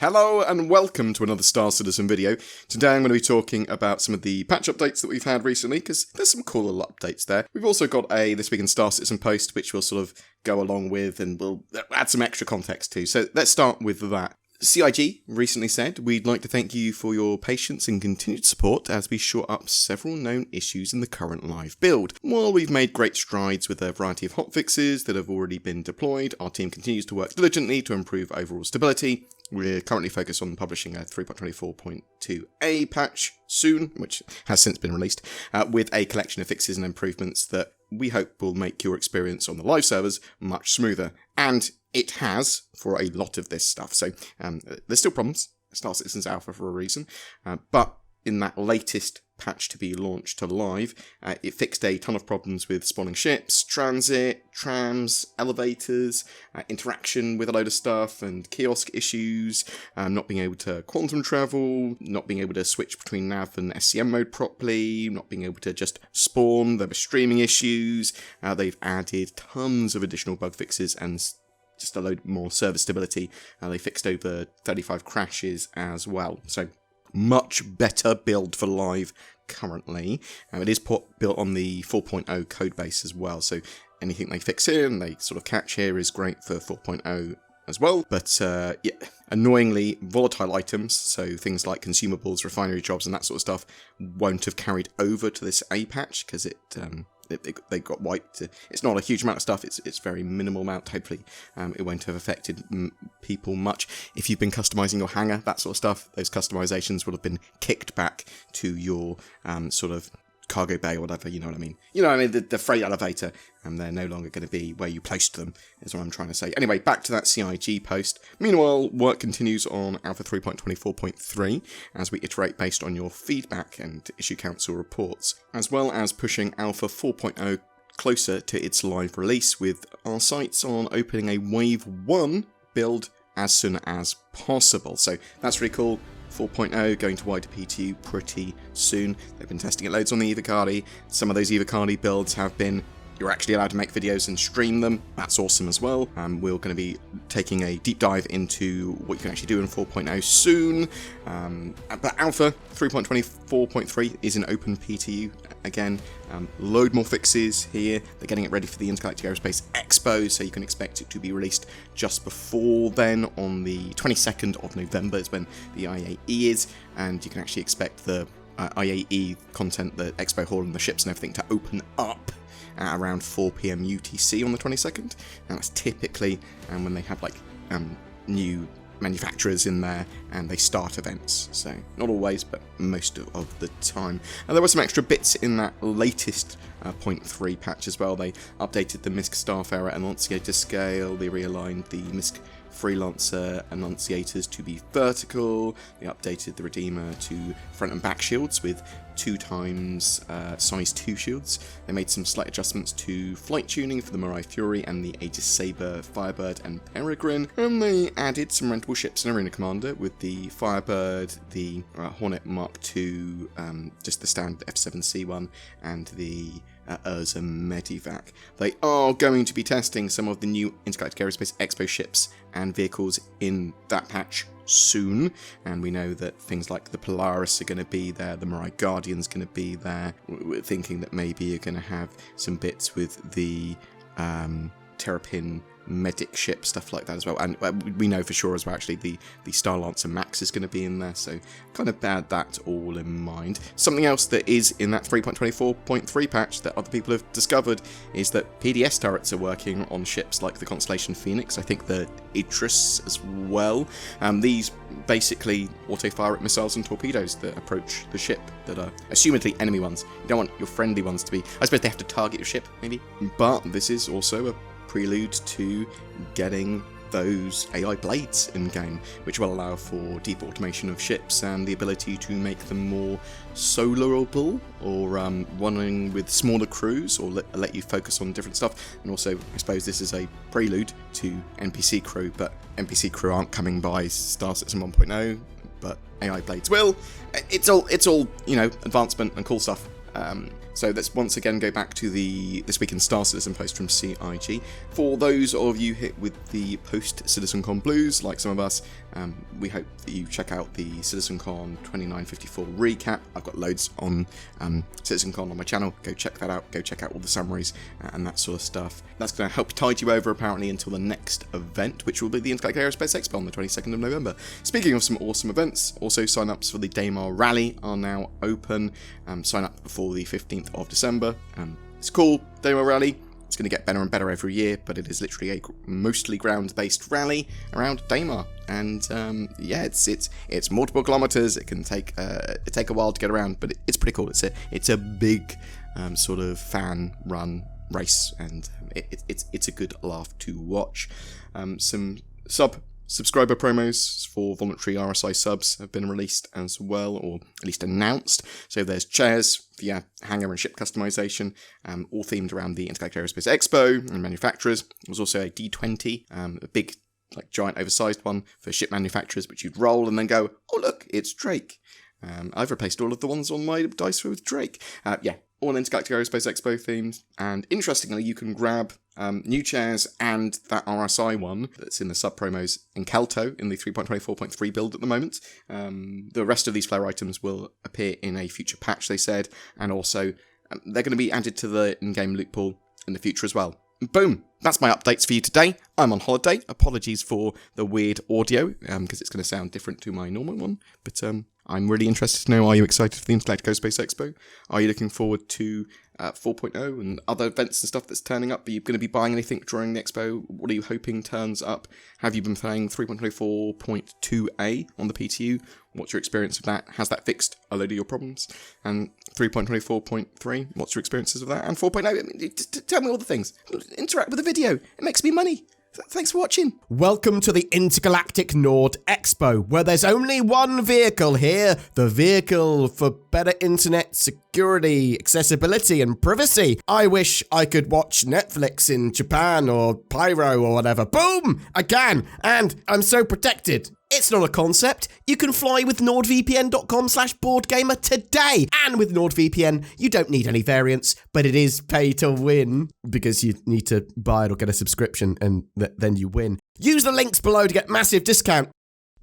Hello and welcome to another Star Citizen video. Today I'm going to be talking about some of the patch updates that we've had recently, because there's some cool little updates there. We've also got a This Week in Star Citizen post, which we'll sort of go along with and we'll add some extra context to. So let's start with that. CIG recently said, "We'd like to thank you for your patience and continued support as we shore up several known issues in the current live build. While we've made great strides with a variety of hotfixes that have already been deployed, our team continues to work diligently to improve overall stability. We're currently focused on publishing a 3.24.2a patch soon, which has since been released, with a collection of fixes and improvements that we hope will make your experience on the live servers much smoother." And it has for a lot of this stuff. So there's still problems. Star Citizen's alpha for a reason. But in that latest patch to be launched to live, it fixed a ton of problems with spawning ships, transit, trams, elevators, interaction with a load of stuff, and kiosk issues, not being able to quantum travel, not being able to switch between nav and SCM mode properly, not being able to just spawn. There were streaming issues. They've added tons of additional bug fixes and just a load more server stability. They fixed over 35 crashes as well. So much better build for live currently. It is built on the 4.0 code base as well, so anything they fix here and they sort of catch here is great for 4.0 as well. But yeah, annoyingly, volatile items, so things like consumables, refinery jobs and that sort of stuff, won't have carried over to this A patch because they got wiped. It's not a huge amount of stuff, it's very minimal amount. Hopefully it won't have affected people much. If you've been customizing your hangar, that sort of stuff, those customizations will have been kicked back to your sort of cargo bay or whatever, you know what I mean? You know what I mean, the freight elevator, and they're no longer going to be where you placed them, is what I'm trying to say. Anyway, back to that CIG post. Meanwhile, work continues on Alpha 3.24.3 as we iterate based on your feedback and issue council reports, as well as pushing Alpha 4.0 closer to its live release, with our sights on opening a Wave 1 build as soon as possible. So that's really cool. 4.0 going to wider PTU pretty soon. They've been testing it loads on the EVOCATI. Some of those EVOCATI builds have been, you're actually allowed to make videos and stream them. That's awesome as well. We're going to be taking a deep dive into what you can actually do in 4.0 soon. But Alpha 3.24.3 is an open PTU again. Load more fixes here. They're getting it ready for the Intergalactic Aerospace Expo, so you can expect it to be released just before then. On the 22nd of November is when the IAE is, and you can actually expect the IAE content, the Expo Hall and the ships and everything to open up at around 4 PM UTC on the 22nd. And that's typically when they have like new manufacturers in there and they start events. So not always, but most of the time. And there were some extra bits in that latest 0.3 patch as well. They updated the MISC Starfarer Annunciator scale. They realigned the MISC Freelancer Annunciators to be vertical. They updated the Redeemer to front and back shields with 2 times size 2 shields. They made some slight adjustments to flight tuning for the Mirai Fury and the Aegis Saber, Firebird and Peregrine, and they added some rentable ships in Arena Commander with the Firebird, the Hornet Mark II, just the standard F7C1, and the Urza Medivac. They are going to be testing some of the new Intergalactic Aerospace Expo ships and vehicles in that patch soon, and we know that things like the Polaris are going to be there, the Mirai Guardian's going to be there. We're thinking that maybe you're going to have some bits with the Terrapin medic ship, stuff like that as well, and we know for sure as well actually the Star Lancer Max is going to be in there, so kind of bear that all in mind. Something else that is in that 3.24.3 patch that other people have discovered is that PDS turrets are working on ships like the Constellation Phoenix, I think the Idris as well. These basically auto-fire at missiles and torpedoes that approach the ship that are assumedly enemy ones. You don't want your friendly ones to be, I suppose they have to target your ship maybe, but this is also a prelude to getting those AI blades in-game, which will allow for deep automation of ships and the ability to make them more soloable, or running with smaller crews, or let you focus on different stuff. And also, I suppose this is a prelude to NPC crew, but NPC crew aren't coming by Star Citizen 1.0, but AI blades will. It's all you know, advancement and cool stuff. So let's once again go back to the This Week in Star Citizen post from CIG. For those of you hit with the post-CitizenCon blues, like some of us, we hope that you check out the CitizenCon 2954 recap. I've got loads on CitizenCon on my channel. Go check that out. Go check out all the summaries and that sort of stuff. That's going to help tide you over, apparently, until the next event, which will be the Intergalactic Aerospace Expo on the 22nd of November. Speaking of some awesome events, also sign-ups for the Daymar Rally are now open. Sign up before the 15th of December. It's cool, Daymar Rally. It's going to get better and better every year, but it is literally a mostly ground-based rally around Daymar, and yeah, it's multiple kilometers. It can take a while to get around, but it's pretty cool. It's a big sort of fan-run race, and it's a good laugh to watch. Some subscriber promos for voluntary RSI subs have been released as well, or at least announced. So there's chairs via hangar and ship customization, all themed around the Intergalactic Aerospace Expo and manufacturers. There's also a D20, a big, like giant oversized one for ship manufacturers, which you'd roll and then go, oh look, it's Drake. I've replaced all of the ones on my dice with Drake. Yeah, all Intergalactic Aerospace Expo themed. And interestingly, you can grab new chairs and that RSI one that's in the sub-promos in Kelto in the 3.24.3 build at the moment. The rest of these player items will appear in a future patch, they said, and also they're going to be added to the in-game loot pool in the future as well. Boom! That's my updates for you today. I'm on holiday. Apologies for the weird audio, because it's going to sound different to my normal one, but I'm really interested to know, are you excited for the Intergalactic Aerospace Expo? Are you looking forward to 4.0 and other events and stuff that's turning up? Are you going to be buying anything during the expo? What are you hoping turns up? Have you been playing 3.24.2a on the PTU? What's your experience of that? Has that fixed a load of your problems? And 3.24.3, what's your experiences of that? And 4.0, I mean, tell me all the things. Interact with the video. It makes me money. Thanks for watching. Welcome to the Intergalactic Nord Expo, where there's only one vehicle here, the vehicle for better internet security, accessibility, and privacy. I wish I could watch Netflix in Japan or Pyro or whatever. Boom! I can, and I'm so protected. It's not a concept. You can fly with nordvpn.com/BoredGamer today. And with NordVPN, you don't need any variants, but it is pay to win because you need to buy it or get a subscription and then you win. Use the links below to get massive discount.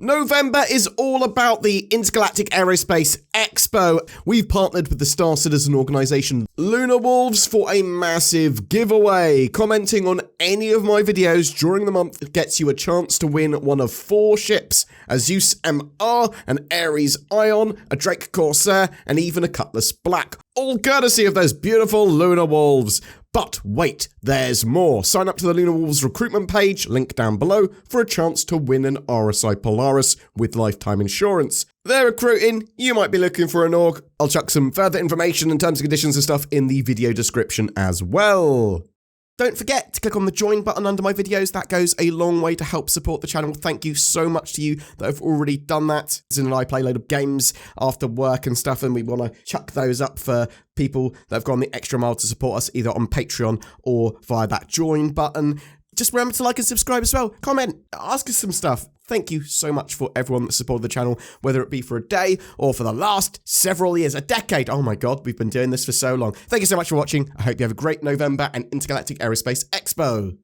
November is all about the Intergalactic Aerospace Expo. We've partnered with the Star Citizen organisation Lunar Wolves for a massive giveaway. Commenting on any of my videos during the month gets you a chance to win one of 4 ships: a Zeus MR, an Ares Ion, a Drake Corsair, and even a Cutlass Black. All courtesy of those beautiful Lunar Wolves. But wait, there's more. Sign up to the Lunar Wolves recruitment page, link down below, for a chance to win an RSI Polaris with lifetime insurance. They're recruiting. You might be looking for an org. I'll chuck some further information and terms and conditions and stuff in the video description as well. Don't forget to click on the join button under my videos. That goes a long way to help support the channel. Thank you so much to you that have already done that. Zin and I play a load of games after work and stuff, and we want to chuck those up for people that have gone the extra mile to support us either on Patreon or via that join button. Just remember to like and subscribe as well. Comment, ask us some stuff. Thank you so much for everyone that supported the channel, whether it be for a day or for the last several years, a decade. Oh my God, we've been doing this for so long. Thank you so much for watching. I hope you have a great November and Intergalactic Aerospace Expo.